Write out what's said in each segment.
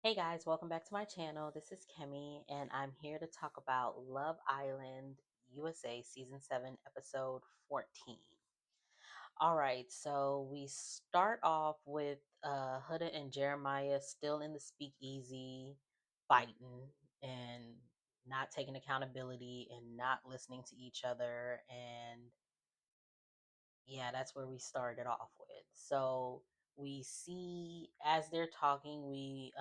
Hey guys, welcome back to my channel. This is Kemi, and I'm here to talk about Love Island USA Season 7, Episode 14. All right, so we start off with Huda and Jeremiah still in the speakeasy, fighting and not taking accountability and not listening to each other. And yeah, that's where we started off with. So we see as they're talking, we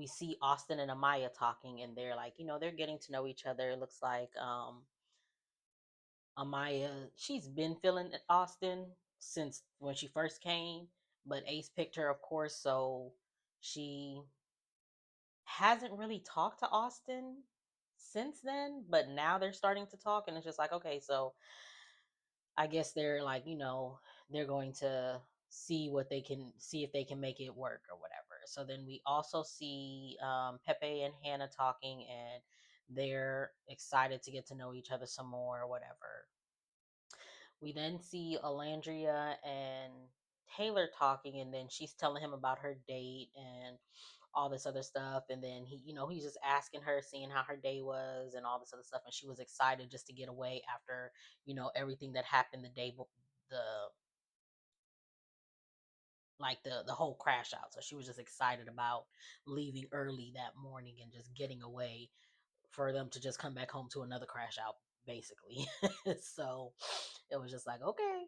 see Austin and Amaya talking, and they're like, they're getting to know each other. It looks like Amaya, she's been feeling Austin since when she first came, but Ace picked her, of course, so she hasn't really talked to Austin since then, but now they're starting to talk, and it's just like, okay, so I guess they're like, they're going to see if they can make it work or whatever. So then we also see Pepe and Hannah talking, and they're excited to get to know each other some more or whatever. We then see Olandria and Taylor talking, and then she's telling him about her date and all this other stuff. And then he's just asking her, seeing how her day was and all this other stuff. And she was excited just to get away after, everything that happened the day, the like the whole crash out. So she was just excited about leaving early that morning and just getting away for them to just come back home to another crash out, basically. So it was just like, okay.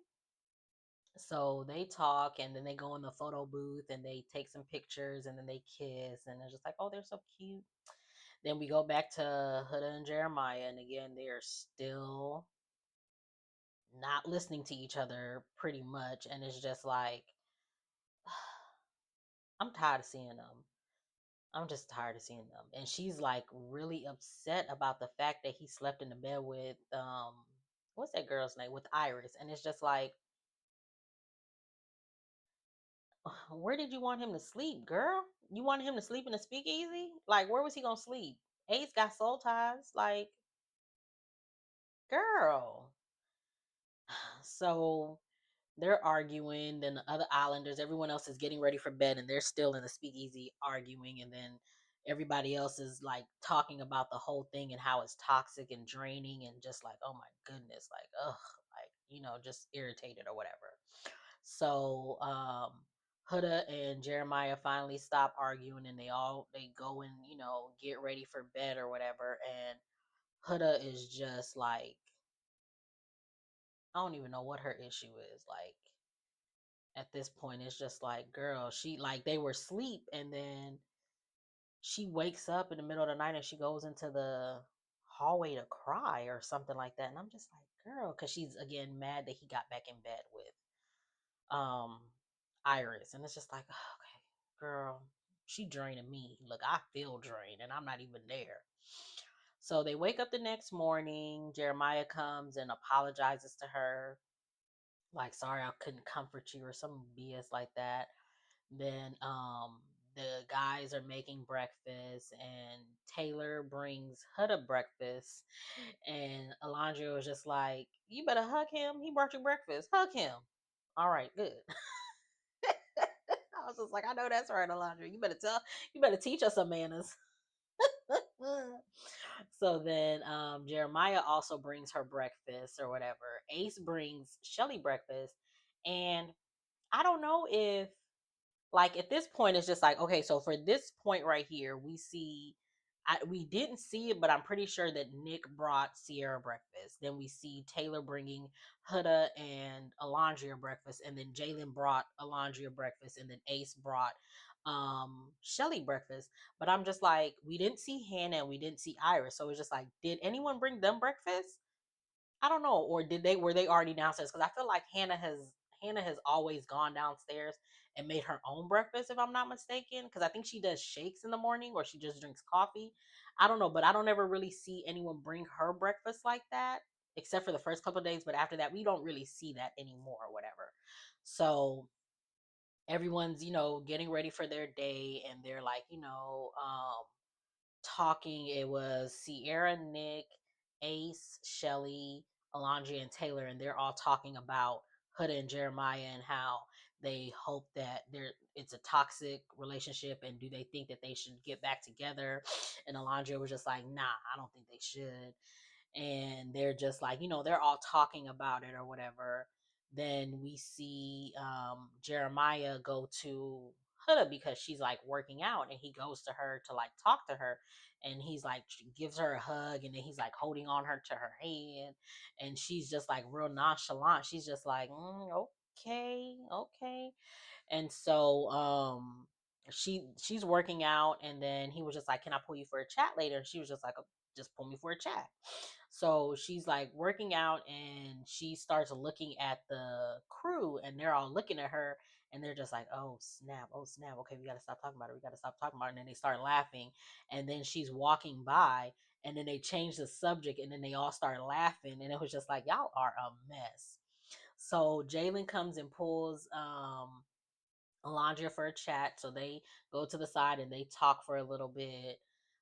So they talk, and then they go in the photo booth and they take some pictures, and then they kiss, and they're just like, oh, they're so cute. Then we go back to Huda and Jeremiah, and again, they are still not listening to each other pretty much. And it's just like, I'm tired of seeing them. I'm just tired of seeing them. And she's like really upset about the fact that he slept in the bed with what's that girl's name? With Iris. And it's just like, where did you want him to sleep, girl? You wanted him to sleep in a speakeasy? Like, where was he gonna sleep? Ace got soul ties. Like, girl. So they're arguing. Then the other islanders, everyone else is getting ready for bed, and they're still in the speakeasy arguing. And then everybody else is like talking about the whole thing and how it's toxic and draining, and just like, oh my goodness, like, ugh, like, just irritated or whatever. So Huda and Jeremiah finally stop arguing, and they go and get ready for bed or whatever. And Huda is just like, I don't even know what her issue is. Like, at this point, it's just like, girl, she, like, they were asleep, and then she wakes up in the middle of the night and she goes into the hallway to cry or something like that. And I'm just like, girl, because she's again mad that he got back in bed with um Iris. And it's just like, oh, okay, girl, she draining me. Look, I feel drained and I'm not even there. So they wake up the next morning. Jeremiah comes and apologizes to her, like, sorry I couldn't comfort you or some BS like that. Then the guys are making breakfast, and Taylor brings Huda breakfast, and Alondra was just like, you better hug him, he brought you breakfast, hug him. All right, good. I was just like, I know that's right, Alondra, you better teach us some manners. So then Jeremiah also brings her breakfast or whatever. Ace brings Chelley breakfast, and I don't know if, like, at this point it's just like, okay, so for this point right here, we didn't see it, but I'm pretty sure that Nick brought Sierra breakfast. Then we see Taylor bringing Huda and Alondria breakfast, and then Jalen brought Alondria breakfast, and then Ace brought Chelley breakfast. But I'm just like, we didn't see Hannah and we didn't see Iris, so it's just like, did anyone bring them breakfast? I don't know, or were they already downstairs? Because I feel like Hannah has always gone downstairs and made her own breakfast, if I'm not mistaken. Because I think she does shakes in the morning, or she just drinks coffee. I don't know, but I don't ever really see anyone bring her breakfast like that, except for the first couple of days. But after that, we don't really see that anymore, or whatever. So everyone's getting ready for their day, and they're like, talking. It was Sierra, Nick, Ace, Chelley, Alondria, and Taylor, and they're all talking about Huda and Jeremiah and how they hope that it's a toxic relationship, and do they think that they should get back together. And Olandria was just like, nah, I don't think they should. And they're just like, they're all talking about it or whatever. Then we see Jeremiah go to Huda because she's like working out, and he goes to her to like talk to her, and he's like gives her a hug, and then he's like holding on her to her hand, and she's just like real nonchalant. She's just like, okay, okay. And so she's working out, and then he was just like, can I pull you for a chat later? And she was just like, "Oh, just pull me for a chat." So she's like working out, and she starts looking at the crew, and they're all looking at her, and they're just like, oh snap, oh snap, okay, we gotta stop talking about it, we gotta stop talking about it. And then they start laughing, and then she's walking by, and then they change the subject, and then they all start laughing, and it was just like, y'all are a mess. So Jalen comes and pulls Olandria for a chat. So they go to the side and they talk for a little bit.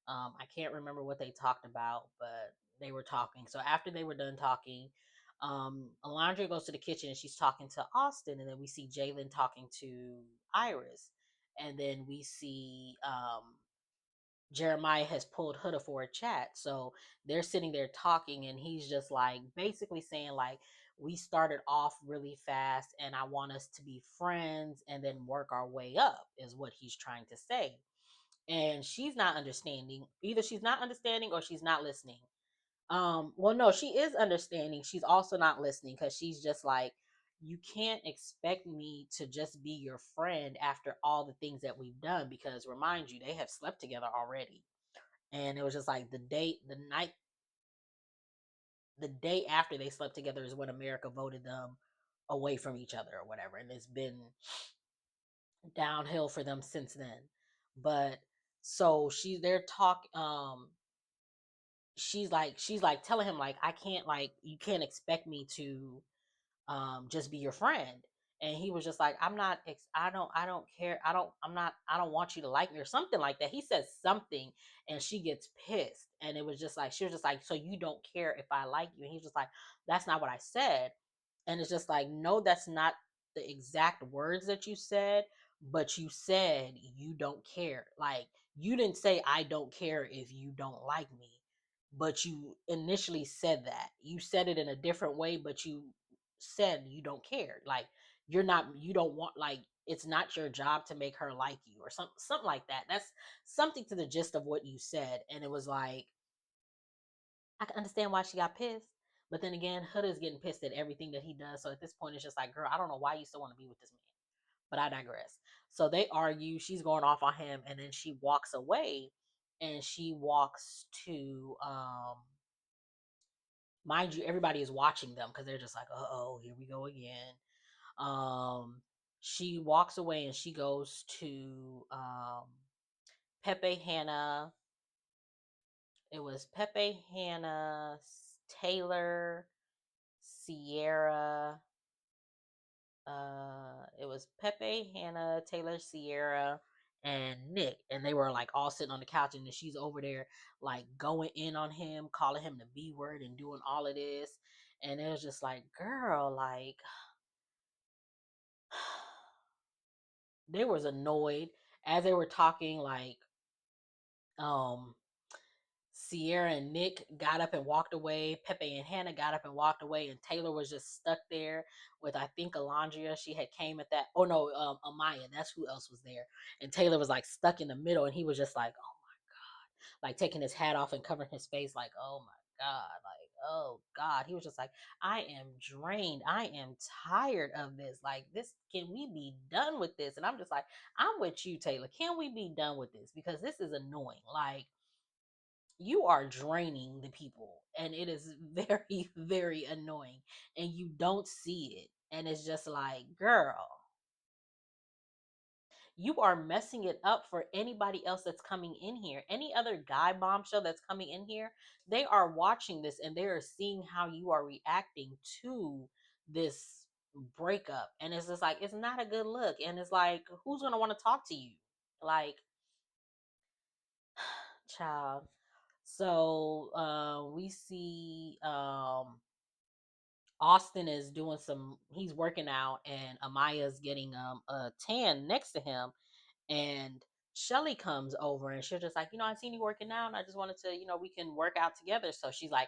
I can't remember what they talked about, but they were talking. So after they were done talking, Olandria goes to the kitchen and she's talking to Austin, and then we see Jalen talking to Iris, and then we see Jeremiah has pulled Huda for a chat. So they're sitting there talking, and he's just like basically saying, like, we started off really fast and I want us to be friends and then work our way up, is what he's trying to say. And she's not understanding. Either she's not understanding or she's not listening. Well, no, she is understanding. She's also not listening, because she's just like, you can't expect me to just be your friend after all the things that we've done, because remind you, they have slept together already. And it was just like the day after they slept together is when America voted them away from each other or whatever. And it's been downhill for them since then. But so they're she's like telling him, like, I can't, like, you can't expect me to just be your friend. And he was just like, I don't care, I don't want you to like me, or something like that. He says something, and she gets pissed, and it was just like, she was just like, so you don't care if I like you? And he's just like, that's not what I said. And it's just like, no, that's not the exact words that you said, but you said you don't care. Like, you didn't say I don't care if you don't like me, but you initially said that. You said it in a different way, but you said you don't care. Like, you don't want, like, it's not your job to make her like you, or something like that. That's something to the gist of what you said. And it was like, I can understand why she got pissed. But then again, Huda's getting pissed at everything that he does. So at this point, it's just like, girl, I don't know why you still want to be with this man. But I digress. So they argue. She's going off on him, and then she walks away, and she walks to mind you, everybody is watching them, because they're just like, oh, here we go again. Um, she walks away, and she goes to Pepe, Hannah. It was Pepe, Hannah, Taylor, Sierra. It was Pepe, Hannah, Taylor, Sierra, and Nick, and they were like all sitting on the couch, and then she's over there like going in on him, calling him the B word, and doing all of this. And it was just like, girl, like, they was annoyed as they were talking. Like, um Sierra and Nick got up and walked away. Pepe and Hannah got up and walked away, and Taylor was just stuck there with, I think, Olandria. She had came at that. Oh no, Amaya. That's who else was there. And Taylor was like stuck in the middle, and he was just like, oh my god, like taking his hat off and covering his face, like, oh my god, like, oh god. He was just like, I am drained. I am tired of this. Like, this, can we be done with this? And I'm just like, I'm with you, Taylor. Can we be done with this? Because this is annoying. Like, you are draining the people, and it is very, very annoying, and you don't see it. And it's just like, girl, you are messing it up for anybody else that's coming in here. Any other guy bombshell that's coming in here, they are watching this, and they are seeing how you are reacting to this breakup. And it's just like, it's not a good look. And it's like, who's going to want to talk to you? Like, child. So we see Austin is doing he's working out, and Amaya's getting a tan next to him, and Chelley comes over and she's just like, I seen you working out and I just wanted to, we can work out together. So she's like,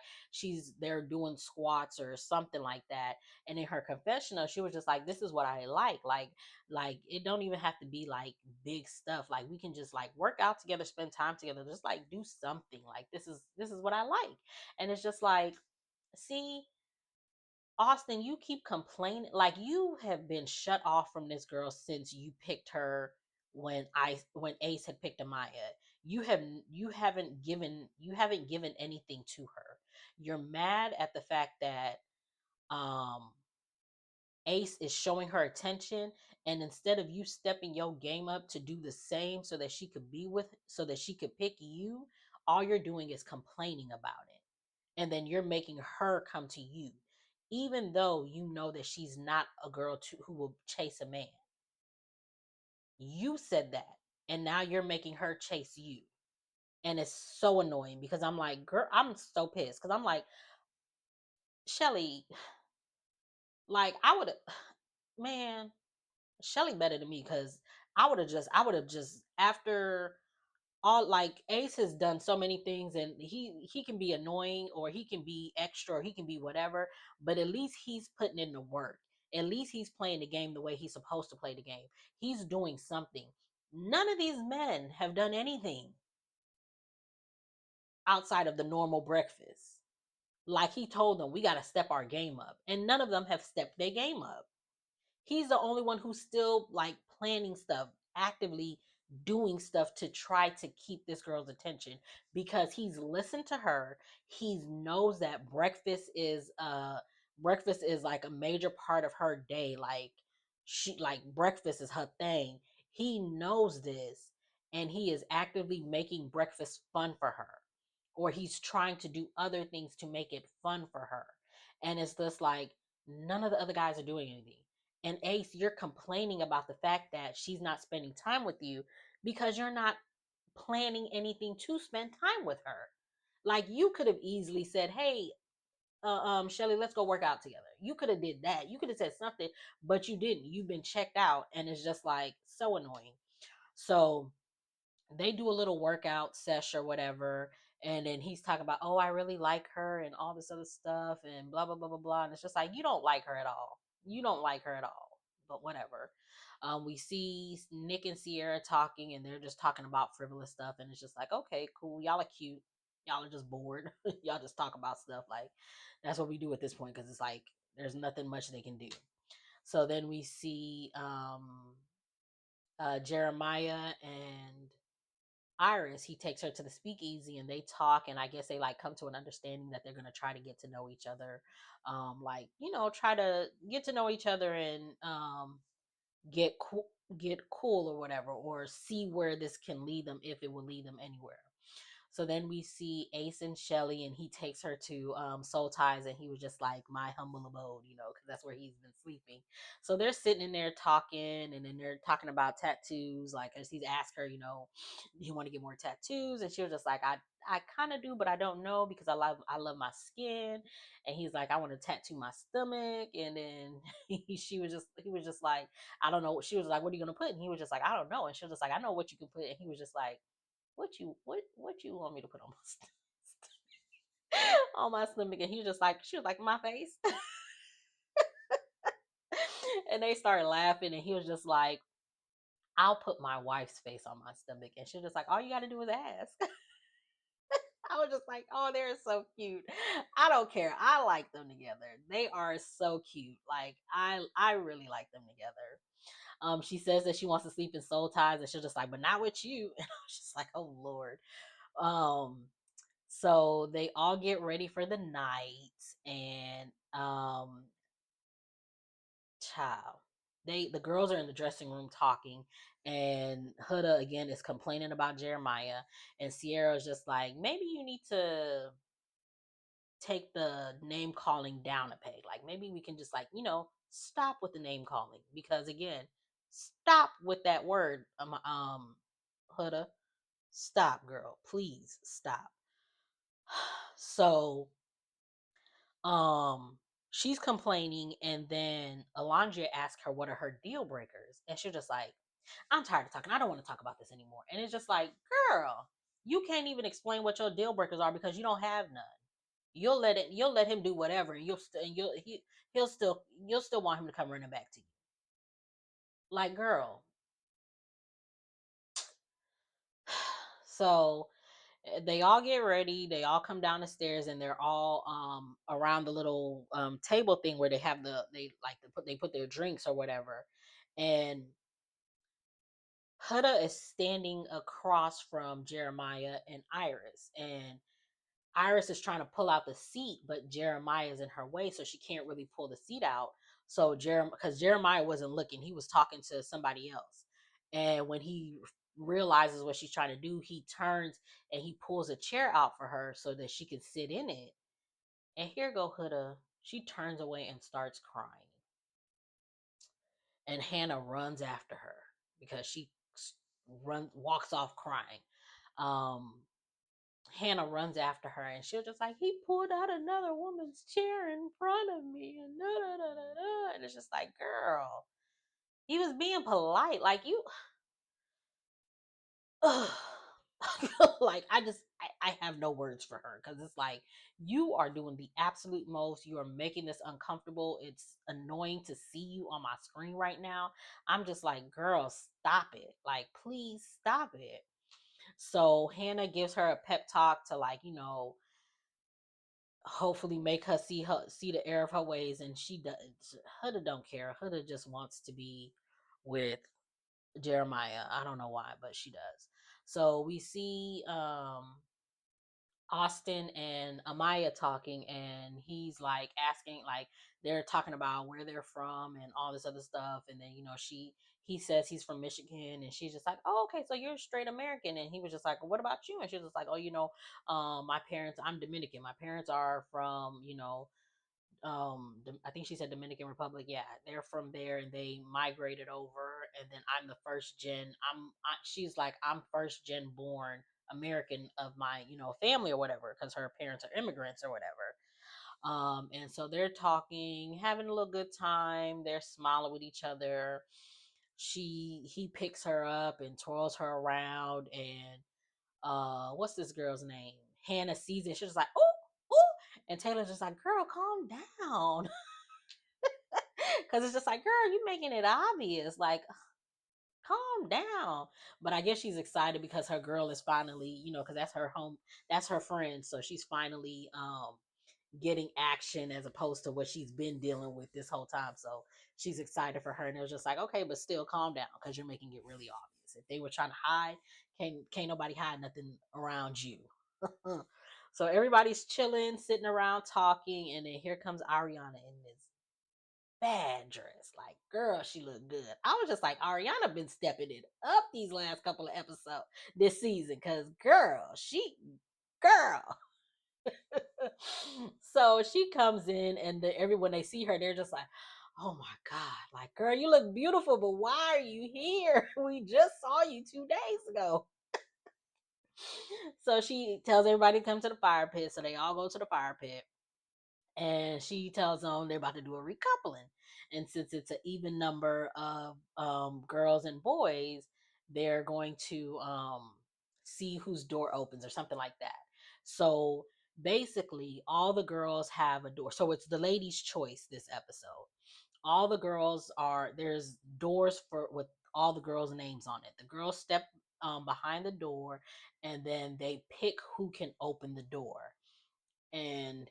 they're doing squats or something like that. And in her confessional, she was just like, this is what I like it don't even have to be like big stuff. Like we can just like work out together, spend time together, just like do something. Like this is what I like. And it's just like, see, Austin, you keep complaining. Like you have been shut off from this girl since you picked her when Ace had picked Amaya. You haven't given anything to her. You're mad at the fact that um Ace is showing her attention, and instead of you stepping your game up to do the same so that she could pick you, all you're doing is complaining about it. And then you're making her come to you, even though you know that she's not a girl who will chase a man. You said that, and now you're making her chase you. And it's so annoying because I'm like, girl, I'm so pissed because I'm like, Chelley, like I would have, man, Chelley better than me because I would have just after all, like Ace has done so many things, and he can be annoying or he can be extra or he can be whatever, but at least he's putting in the work. At least he's playing the game the way he's supposed to play the game. He's doing something. None of these men have done anything outside of the normal breakfast. Like he told them, we got to step our game up, and none of them have stepped their game up. He's the only one who's still like planning stuff, actively doing stuff to try to keep this girl's attention because he's listened to her. He knows that breakfast is like a major part of her day. Like breakfast is her thing. He knows this, and he is actively making breakfast fun for her, or he's trying to do other things to make it fun for her. And it's just like none of the other guys are doing anything. And Ace, you're complaining about the fact that she's not spending time with you because you're not planning anything to spend time with her. Like you could have easily said, "Hey, Chelley, let's go work out together." You could have did that. You could have said something, but you didn't. You've been checked out, and it's just like so annoying. So they do a little workout sesh or whatever, and then he's talking about, oh, I really like her and all this other stuff and blah blah blah blah blah. And it's just like, you don't like her at all. You don't like her at all. But whatever. We see Nick and Sierra talking, and they're just talking about frivolous stuff, and it's just like, okay, cool, y'all are cute, y'all are just bored. Y'all just talk about stuff. Like that's what we do at this point, because it's like there's nothing much they can do. So then we see Jeremiah and Iris. He takes her to the speakeasy and they talk, and I guess they like come to an understanding that they're gonna try to get to know each other. Like, try to get to know each other and get cool or whatever, or see where this can lead them, if it will lead them anywhere. So then we see Ace and Chelley, and he takes her to Soul Ties, and he was just like, my humble abode, because that's where he's been sleeping. So they're sitting in there talking, and then they're talking about tattoos. Like, as he's asked her, you want to get more tattoos? And she was just like, I kind of do, but I don't know, because I love my skin. And he's like, I want to tattoo my stomach. And then he was just like, I don't know. She was like, what are you gonna put? And he was just like, I don't know. And she was just like, I know what you can put. And he was just like, what you want me to put on my on my stomach? And he was just like, she was like, my face. And they started laughing, and he was just like, I'll put my wife's face on my stomach. And she was just like, all you got to do is ask. I was just like, oh, they're so cute. I don't care. I like them together. They are so cute. Like I really like them together. She says that she wants to sleep in Soul Ties, and she's just like, but not with you. And I was just like, oh Lord. So they all get ready for the night, and child, the girls are in the dressing room talking, and Huda again is complaining about Jeremiah, and Sierra's just like, maybe you need to take the name calling down a peg. Like maybe we can just like, stop with the name calling, because again, stop with that word. Huda, stop, girl, please stop. So she's complaining, and then Olandria asks her what are her deal breakers, and she's just like, I'm tired of talking. I don't want to talk about this anymore. And it's just like, girl, you can't even explain what your deal breakers are because you don't have none. You'll let him do whatever, and you'll still want him to come running back to you. Like, girl. So they all get ready, they all come down the stairs, and they're all around the little table thing where they have they put their drinks or whatever. And Huda is standing across from Jeremiah and Iris, and Iris is trying to pull out the seat, but Jeremiah is in her way, so she can't really pull the seat out. So because Jeremiah wasn't looking, he was talking to somebody else. And when he realizes what she's trying to do, he turns and he pulls a chair out for her so that she can sit in it. And here go Huda. She turns away and starts crying. And Hannah runs after her because she walks off crying. Hannah runs after her, and she'll just like, he pulled out another woman's chair in front of me, and da da da da da. And it's just like, girl, he was being polite, like you. Like I have no words for her because it's like you are doing the absolute most. You are making this uncomfortable. It's annoying to see you on my screen right now. I'm just like, girl, stop it. Like, please stop it. So Hannah gives her a pep talk to, like, hopefully make her see the error of her ways, and she does. Huda don't care. Huda just wants to be with Jeremiah. I don't know why, but she does. So we see Austin and Amaya talking, and he's like asking, like, they're talking about where they're from and all this other stuff. And then, he says he's from Michigan, and she's just like, oh, okay, so you're straight American. And he was just like, what about you? And she was just like, oh, my parents, I'm Dominican. My parents are from, I think she said Dominican Republic. Yeah, they're from there, and they migrated over. And then I'm the first gen. She's like, I'm first gen born American of my family or whatever, because her parents are immigrants or whatever. And so they're talking, having a little good time. They're smiling with each other. He picks her up and twirls her around, and what's this girl's name? Hannah sees it. She's just like, oh, oh, and Taylor's just like, girl, calm down. Because it's just like, girl, you making it obvious. Like, calm down. But I guess she's excited because her girl is finally, because that's her home, that's her friend. So she's finally getting action as opposed to what she's been dealing with this whole time. So she's excited for her. And it was just like, okay, but still calm down because you're making it really obvious. If they were trying to hide, can't nobody hide nothing around you. So everybody's chilling, sitting around talking, and then here comes Ariana in this bad dress. Like, girl, she looked good. I was just like, Ariana been stepping it up these last couple of episodes this season, because girl. So she comes in, and everyone they see her, they're just like, oh my God, like, girl, you look beautiful, but why are you here? We just saw you 2 days ago. So she tells everybody to come to the fire pit. So they all go to the fire pit. And she tells them they're about to do a recoupling. And since it's an even number of girls and boys, they're going to see whose door opens or something like that. So basically, all the girls have a door. So it's the ladies' choice this episode. All the girls there's doors with all the girls' names on it. The girls step behind the door, and then they pick who can open the door. And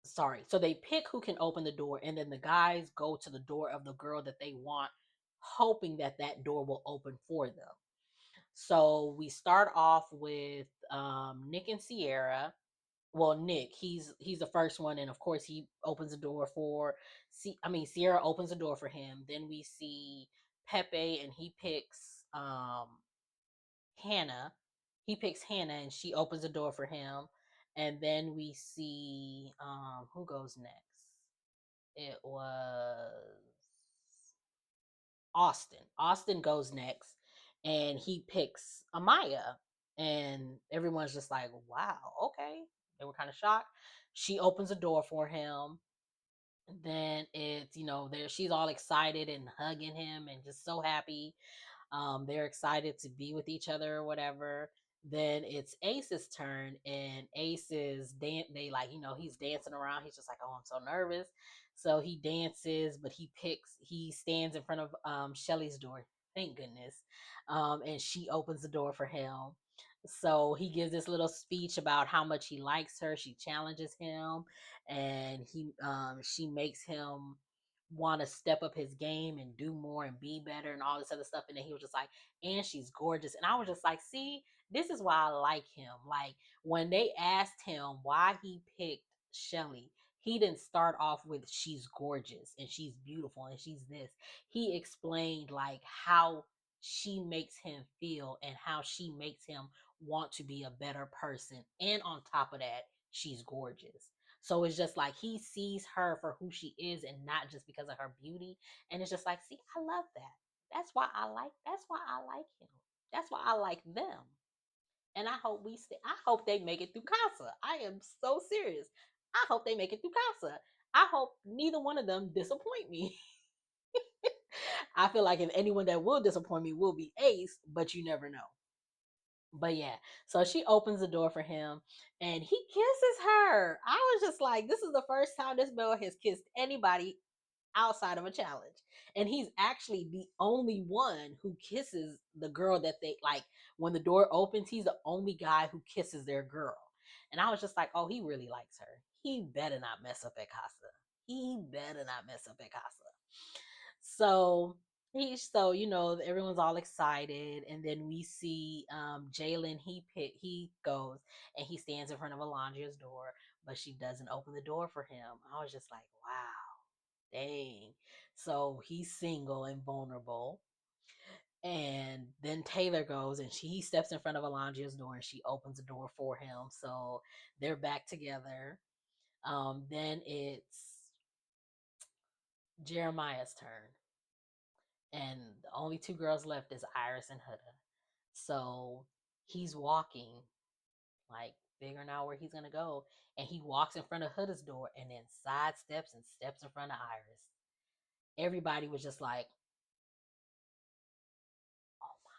so they pick who can open the door, and then the guys go to the door of the girl that they want, hoping that that door will open for them. So we start off with Nick and Sierra. Well, Nick, he's the first one, and of course he opens the door for Sierra opens the door for him. Then we see Pepe, and he picks Hannah. He picks Hannah, and she opens the door for him. And then we see who goes next. It was Austin. Austin goes next, and he picks Amaya. And everyone's just like, wow, okay. They were kind of shocked. She opens the door for him. Then it's, there she's all excited and hugging him and just so happy. They're excited to be with each other or whatever. Then it's Ace's turn, and Ace is they like, he's dancing around. He's just like, oh, I'm so nervous. So he dances, but he stands in front of Chelley's door. Thank goodness. And she opens the door for him. So he gives this little speech about how much he likes her. She challenges him, and she makes him want to step up his game and do more and be better and all this other stuff. And then he was just like, and she's gorgeous. And I was just like, see, this is why I like him. Like, when they asked him why he picked Chelley, he didn't start off with she's gorgeous and she's beautiful and she's this. He explained like how she makes him feel and how she makes him want to be a better person. And on top of that, she's gorgeous. So it's just like he sees her for who she is and not just because of her beauty. And it's just like, see, I love that. That's why I like him. That's why I like them. And I hope they make it through Casa. I am so serious. I hope they make it through Casa. I hope neither one of them disappoint me. I feel like if anyone that will disappoint me will be Ace, but you never know. But yeah, so she opens the door for him and he kisses her. I was just like, this is the first time this girl has kissed anybody outside of a challenge. And he's actually the only one who kisses the girl that they like. When the door opens, he's the only guy who kisses their girl. And I was just like, oh, he really likes her. He better not mess up at Casa. He better not mess up at Casa. So everyone's all excited, and then we see Jalen. He goes and he stands in front of Alondria's door, but she doesn't open the door for him. I was just like, wow, dang. So he's single and vulnerable. And then Taylor goes and he steps in front of Alondria's door and she opens the door for him. So they're back together. Then it's Jeremiah's turn. And the only two girls left is Iris and Huda. So he's walking, like figuring out where he's gonna go, and he walks in front of Huda's door and then sidesteps and steps in front of Iris. Everybody was just like, "Oh my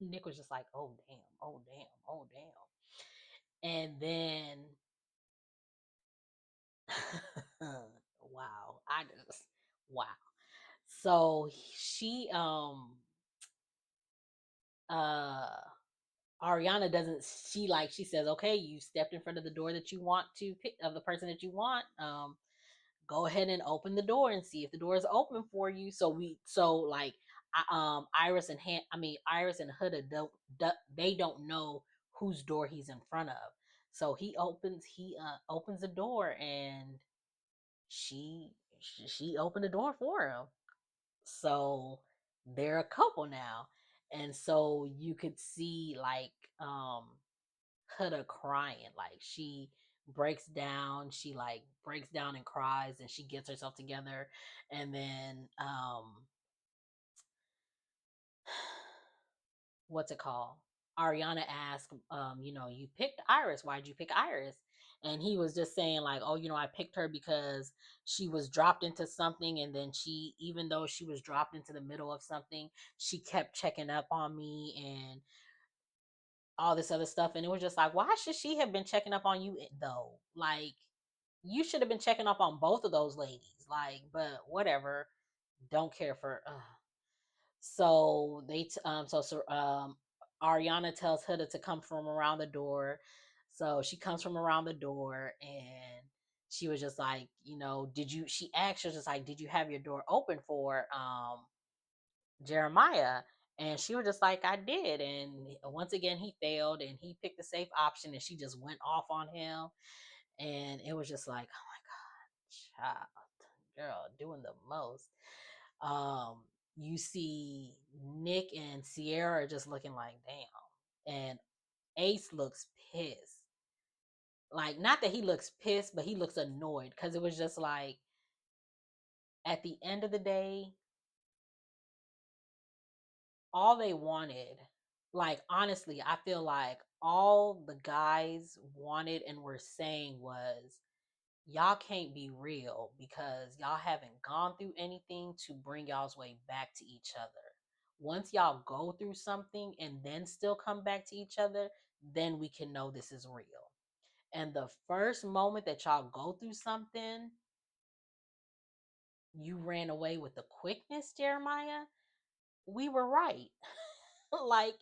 god!" Nick was just like, "Oh damn! Oh damn! Oh damn!" And then, wow, wow. So she uh Ariana doesn't she says, okay, you stepped in front of the door that you want to pick of the person that you want. Go ahead and open the door and see if the door is open for you. Iris and Huda they don't know whose door he's in front of. So he opens the door and she she opened the door for him. So they're a couple now. And so you could see like Huda crying. Like she like breaks down and cries and she gets herself together. And then what's it called? Ariana asked, you picked Iris. Why'd you pick Iris? And he was just saying, like, oh, I picked her because she was dropped into something. And then even though she was dropped into the middle of something, she kept checking up on me and all this other stuff. And it was just like, why should she have been checking up on you though? Like, you should have been checking up on both of those ladies. Like, but whatever. Don't care for. So Ariana tells Huda to come from around the door. So she comes from around the door and she was just like, she asked her just like, did you have your door open for Jeremiah? And she was just like, I did. And once again, he failed and he picked the safe option and she just went off on him. And it was just like, oh my God, child, girl, doing the most. Um, you see Nick and Sierra are just looking like, damn. And Ace looks pissed. Like, not that he looks pissed, but he looks annoyed because it was just like, at the end of the day, all they wanted, like, honestly, I feel like all the guys wanted and were saying was, y'all can't be real because y'all haven't gone through anything to bring y'all's way back to each other. Once y'all go through something and then still come back to each other, then we can know this is real. And the first moment that y'all go through something, you ran away with the quickness, Jeremiah. We were right. Like,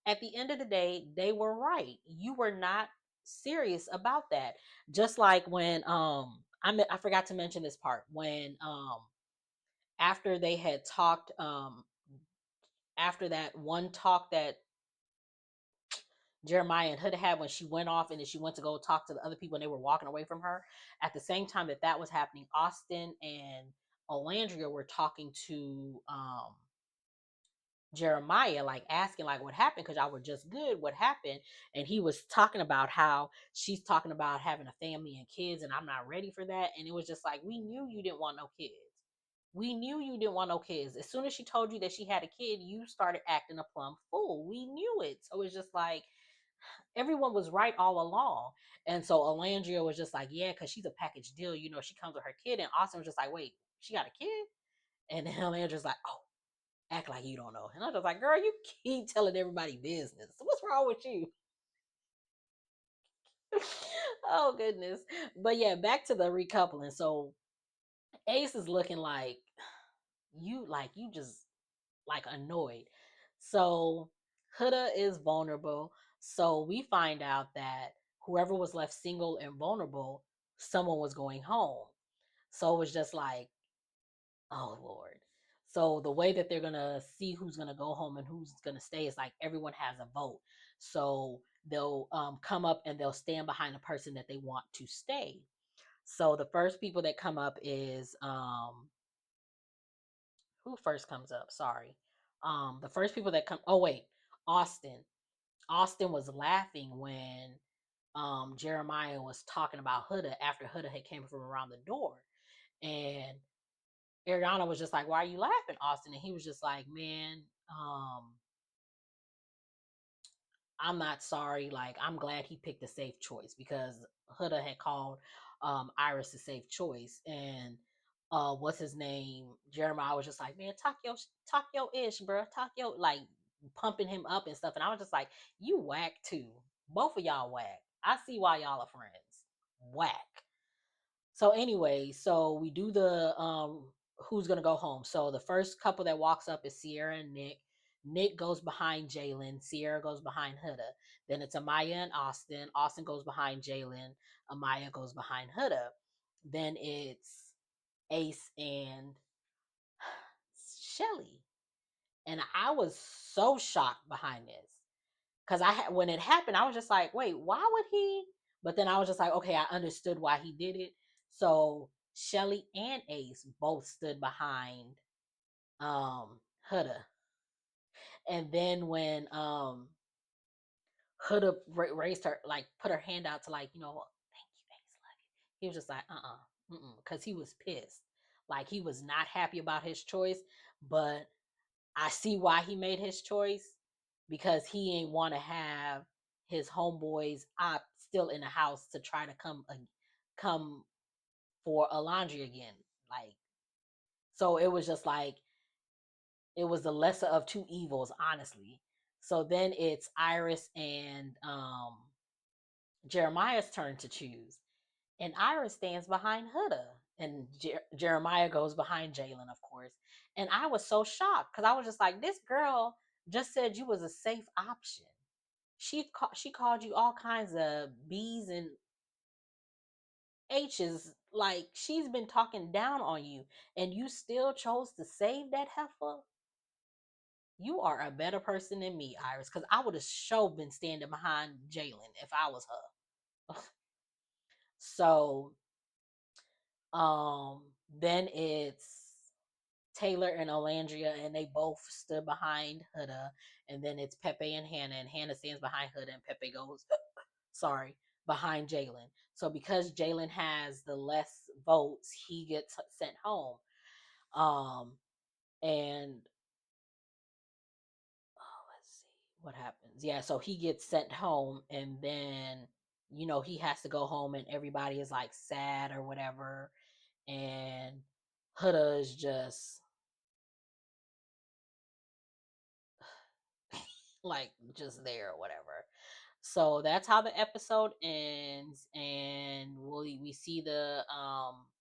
at the end of the day, they were right. You were not serious about that. Just like when I forgot to mention this part when after they had talked after that one talk that Jeremiah and Huda had when she went off and then she went to go talk to the other people and they were walking away from her. At the same time that was happening, Austin and Olandria were talking to Jeremiah, like asking like what happened because y'all were just good, what happened? And he was talking about how she's talking about having a family and kids and I'm not ready for that. And it was just like, we knew you didn't want no kids. We knew you didn't want no kids. As soon as she told you that she had a kid, you started acting a plumb fool. We knew it. So it's just like everyone was right all along. And so Alandria was just like, yeah, because she's a package deal. You know, she comes with her kid. And Austin was just like, wait, she got a kid? And then Alandria's like, oh, act like you don't know. And I was just like, girl, you keep telling everybody business. What's wrong with you? Oh, goodness. But yeah, back to the recoupling. So Ace is looking like you just like annoyed. So Huda is vulnerable. So we find out that whoever was left single and vulnerable, someone was going home. So it was just like, oh Lord. So the way that they're gonna see who's gonna go home and who's gonna stay is like everyone has a vote. So they'll come up and they'll stand behind the person that they want to stay. So the first people that come up is who first comes up? Sorry. The first people that come. Oh wait, Austin. Austin was laughing when Jeremiah was talking about Huda after Huda had came from around the door, and Ariana was just like, "Why are you laughing, Austin?" And he was just like, "Man, I'm not sorry. Like, I'm glad he picked a safe choice because Huda had called Iris a safe choice. And what's his name? Jeremiah was just like, man, talk your ish, bro. Talk your like pumping him up and stuff. And I was just like, you whack too. Both of y'all whack. I see why y'all are friends. Whack. So anyway, so we do the who's gonna go home. So the first couple that walks up is Sierra and Nick. Nick goes behind Jalen. Sierra goes behind Huda. Then it's Amaya and Austin. Austin goes behind Jalen. Amaya goes behind Huda. Then it's Ace and Chelley. And I was so shocked behind this. Because when it happened, I was just like, wait, why would he? But then I was just like, okay, I understood why he did it. So Chelley and Ace both stood behind Huda. And then when Huda raised her, like put her hand out to like, thank you, Ace, love you. He was just like, because he was pissed. Like he was not happy about his choice, but I see why he made his choice because he ain't want to have his homeboys op still in the house to try to come for Olandria again. Like, so it was just like it was the lesser of two evils, honestly. So then it's Iris and Jeremiah's turn to choose, and Iris stands behind Huda, and Jeremiah goes behind Jalen, of course. And I was so shocked because I was just like, this girl just said you was a safe option. She called you all kinds of B's and H's. Like she's been talking down on you, and you still chose to save that heifer. You are a better person than me, Iris, because I would have sure been standing behind Jalen if I was her. So then it's Taylor and Olandria, and they both stood behind Huda. And then it's Pepe and Hannah stands behind Huda, and Pepe goes, sorry, behind Jalen. So because Jalen has the less votes, he gets sent home. And let's see what happens. Yeah, so he gets sent home, and then you know, he has to go home and everybody is like sad or whatever. And Huda is just like just there or whatever. So that's how the episode ends, and we see the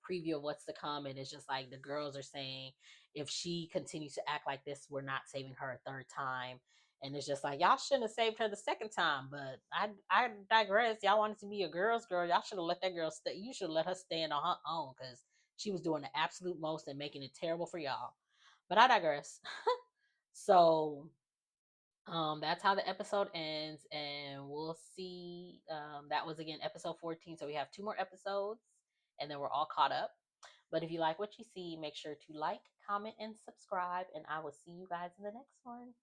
preview of what's to come, and it's just like the girls are saying if she continues to act like this, we're not saving her a third time. And it's just like, y'all shouldn't have saved her the second time, but I digress. Y'all wanted to be a girl's girl. Y'all should have let that girl stay. You should have let her stand on her own, because she was doing the absolute most and making it terrible for y'all. But I digress. So that's how the episode ends, and we'll see. That was again episode 14, so we have 2 more episodes, and then we're all caught up. But if you like what you see, make sure to like, comment, and subscribe, and I will see you guys in the next one.